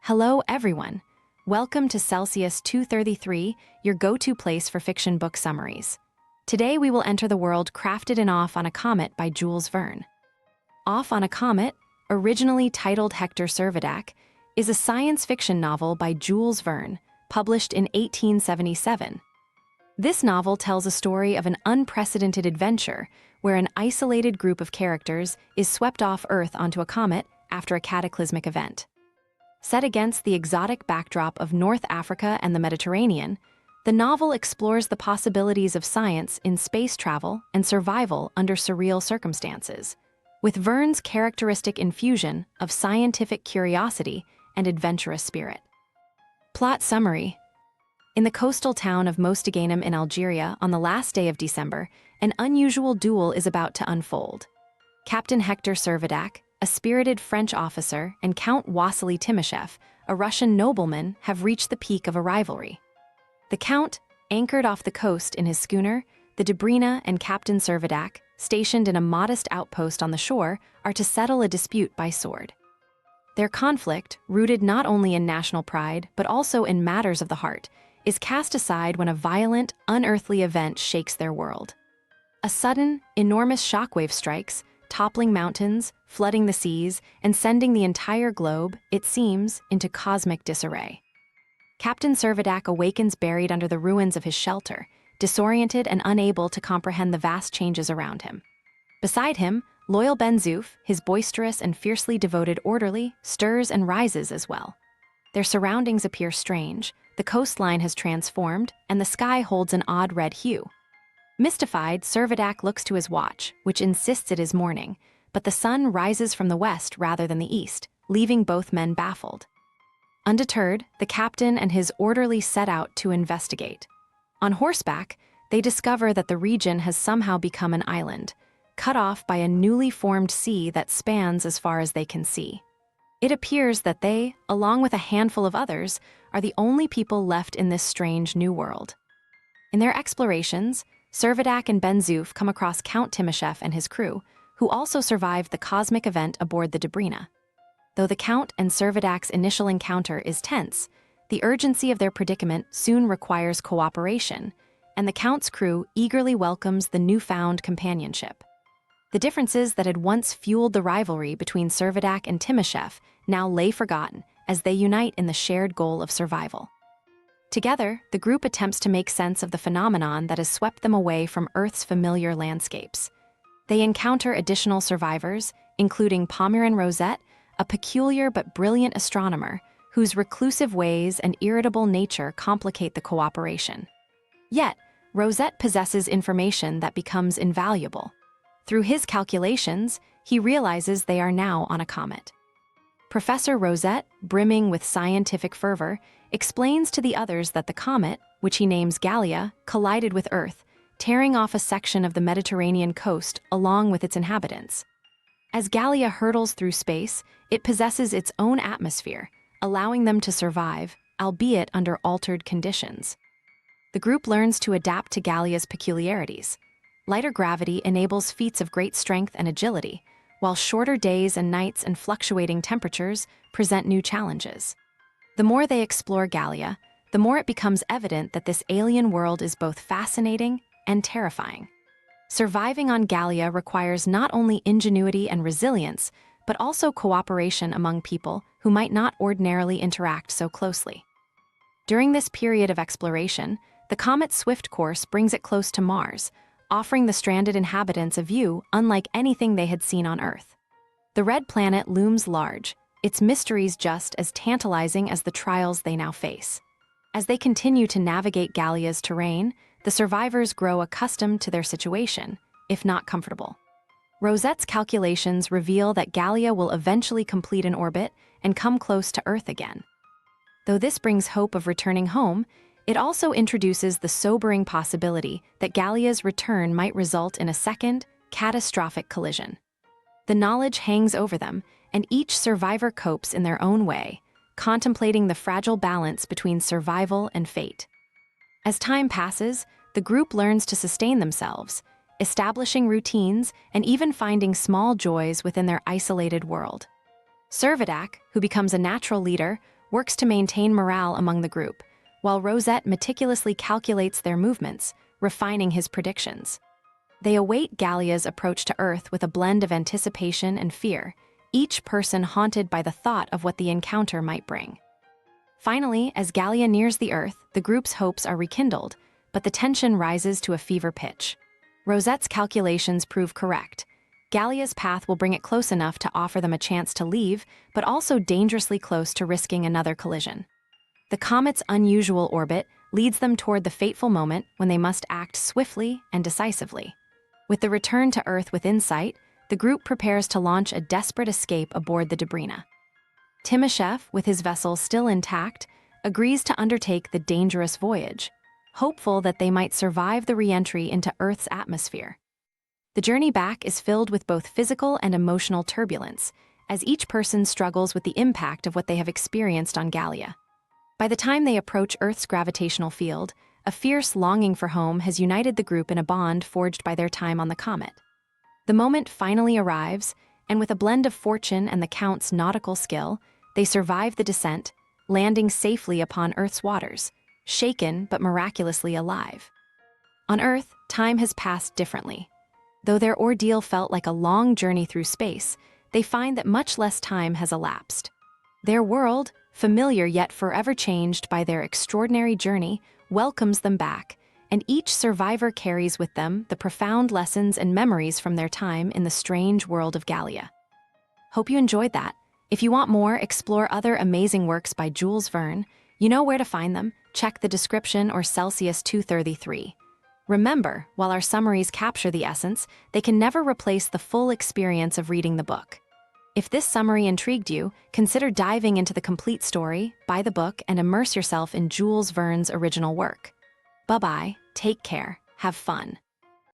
Hello, everyone. Welcome to Celsius 233, your go-to place for fiction book summaries. Today we will enter the world crafted in Off on a Comet by Jules Verne. Off on a Comet, originally titled Hector Servadac, is a science fiction novel by Jules Verne, published in 1877. This novel tells a story of an unprecedented adventure where an isolated group of characters is swept off Earth onto a comet after a cataclysmic event. Set against the exotic backdrop of North Africa and the Mediterranean, the novel explores the possibilities of science in space travel and survival under surreal circumstances, with Verne's characteristic infusion of scientific curiosity and adventurous spirit. Plot summary. In the coastal town of Mostaganem in Algeria on the last day of December, an unusual duel is about to unfold. Captain Hector Servadac, a spirited French officer, and Count Wassily Timoshev, a Russian nobleman, have reached the peak of a rivalry. The Count, anchored off the coast in his schooner, the Dobrina, and Captain Servadac, stationed in a modest outpost on the shore, are to settle a dispute by sword. Their conflict, rooted not only in national pride but also in matters of the heart, is cast aside when a violent, unearthly event shakes their world. A sudden, enormous shockwave strikes, toppling mountains, flooding the seas, and sending the entire globe, it seems, into cosmic disarray. Captain Servadac awakens buried under the ruins of his shelter, disoriented and unable to comprehend the vast changes around him. Beside him, loyal Ben Zoof, his boisterous and fiercely devoted orderly, stirs and rises as well. Their surroundings appear strange, the coastline has transformed, and the sky holds an odd red hue. Mystified, Servadac looks to his watch, which insists it is morning, but the sun rises from the west rather than the east, leaving both men baffled. Undeterred, the captain and his orderly set out to investigate. On horseback, they discover that the region has somehow become an island, cut off by a newly formed sea that spans as far as they can see. It appears that they, along with a handful of others, are the only people left in this strange new world. In their explorations, Servadac and Ben Zoof come across Count Timoshev and his crew, who also survived the cosmic event aboard the Dobrina. Though the Count and Servadac's initial encounter is tense, the urgency of their predicament soon requires cooperation, and the Count's crew eagerly welcomes the newfound companionship. The differences that had once fueled the rivalry between Servadac and Timoshev now lay forgotten as they unite in the shared goal of survival. Together, the group attempts to make sense of the phenomenon that has swept them away from Earth's familiar landscapes. They encounter additional survivors, including Pomeranian Rosette, a peculiar but brilliant astronomer whose reclusive ways and irritable nature complicate the cooperation. Yet, Rosette possesses information that becomes invaluable. Through his calculations, he realizes they are now on a comet. Professor Rosette, brimming with scientific fervor, explains to the others that the comet, which he names Gallia, collided with Earth, tearing off a section of the Mediterranean coast along with its inhabitants. As Gallia hurtles through space, it possesses its own atmosphere, allowing them to survive, albeit under altered conditions. The group learns to adapt to Gallia's peculiarities. Lighter gravity enables feats of great strength and agility, while shorter days and nights and fluctuating temperatures present new challenges. The more they explore Gallia, the more it becomes evident that this alien world is both fascinating and terrifying. Surviving on Gallia requires not only ingenuity and resilience, but also cooperation among people who might not ordinarily interact so closely. During this period of exploration, the comet's swift course brings it close to Mars, offering the stranded inhabitants a view unlike anything they had seen on Earth. The red planet looms large, its mysteries just as tantalizing as the trials they now face. As they continue to navigate Gallia's terrain, the survivors grow accustomed to their situation, if not comfortable. Rosette's calculations reveal that Gallia will eventually complete an orbit and come close to Earth again. Though this brings hope of returning home, it also introduces the sobering possibility that Gallia's return might result in a second, catastrophic collision. The knowledge hangs over them, and each survivor copes in their own way, contemplating the fragile balance between survival and fate. As time passes, the group learns to sustain themselves, establishing routines and even finding small joys within their isolated world. Servadac, who becomes a natural leader, works to maintain morale among the group, while Rosette meticulously calculates their movements, refining his predictions. They await Gallia's approach to Earth with a blend of anticipation and fear, each person haunted by the thought of what the encounter might bring. Finally, as Gallia nears the Earth, the group's hopes are rekindled, but the tension rises to a fever pitch. Rosette's calculations prove correct. Gallia's path will bring it close enough to offer them a chance to leave, but also dangerously close to risking another collision. The comet's unusual orbit leads them toward the fateful moment when they must act swiftly and decisively. With the return to Earth within sight, the group prepares to launch a desperate escape aboard the Dobrina. Timoshev, with his vessel still intact, agrees to undertake the dangerous voyage, hopeful that they might survive the re-entry into Earth's atmosphere. The journey back is filled with both physical and emotional turbulence, as each person struggles with the impact of what they have experienced on Gallia. By the time they approach Earth's gravitational field, a fierce longing for home has united the group in a bond forged by their time on the comet. The moment finally arrives, and with a blend of fortune and the Count's nautical skill, they survive the descent, landing safely upon Earth's waters, shaken but miraculously alive. On Earth, time has passed differently. Though their ordeal felt like a long journey through space, they find that much less time has elapsed. Their world, familiar yet forever changed by their extraordinary journey, welcomes them back, and each survivor carries with them the profound lessons and memories from their time in the strange world of Gallia. Hope you enjoyed that. If you want more, explore other amazing works by Jules Verne. You know where to find them. Check the description or Celsius 233. Remember, while our summaries capture the essence, they can never replace the full experience of reading the book. If this summary intrigued you, consider diving into the complete story, buy the book, and immerse yourself in Jules Verne's original work. Bye-bye, take care, have fun.